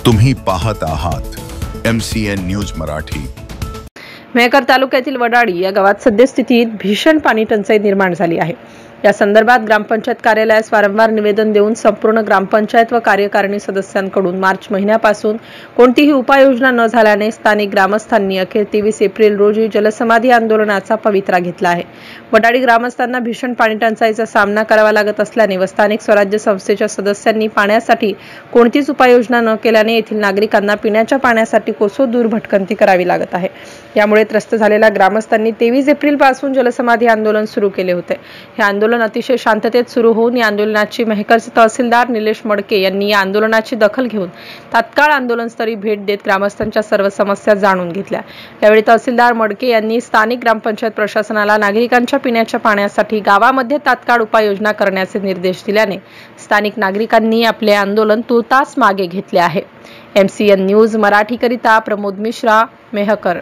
तुम्ही पाहत आहात MCN न्यूज मराठी। मेहकर तालुक्यातील वडाळी या गावात सद्यस्थितीत भीषण पाणी टंचाई निर्माण झाली आहे। या संदर्भात ग्रामपंचायत कार्यालयास वारंवार निवेदन देऊन संपूर्ण ग्रामपंचायत व कार्यकारिणी सदस्यांकडून मार्च महिन्यापासून कोणतीही उपाययोजना न झाल्याने स्थानिक ग्रामस्थांनी अखेर 23 एप्रिल रोजी जलसमाधी आंदोलनाचा पवित्रा घेतला आहे। वडाळी ग्रामस्थांना भीषण पाणी टंचाईचा सामना करावा लागत असल्याने व स्थानिक स्वराज्य संस्थेच्या सदस्यांनी पाण्यासाठी कोणतीच उपाययोजना न केल्याने येथील नागरिकांना पिण्याच्या पाण्यासाठी कोसो दूर भटकंती करावी लागत आहे। यामुळे त्रस्त झालेल्या ग्रामस्थांनी 23 एप्रिल पासून जलसमाधी आंदोलन सुरू केले होते। हे आंदोलन अतिशय शांततेत सुरू होऊन या आंदोलनाची मेहकरचे तहसीलदार निलेश मडके यांनी या आंदोलनाची दखल घेऊन तात्काळ आंदोलनस्थळी भेट देत ग्रामस्थांच्या सर्व समस्या जाणून घेतल्या। यावेळी तहसीलदार मडके यांनी स्थानिक ग्रामपंचायत प्रशासनाला नागरिकांच्या पिण्याच्या पाण्यासाठी गावामध्ये तात्काळ उपाययोजना करण्याचे निर्देश दिल्याने स्थानिक नागरिकांनी आपले आंदोलन तुर्तास मागे घेतले आहे। MCN न्यूज मराठी करिता प्रमोद मिश्रा, मेहकर।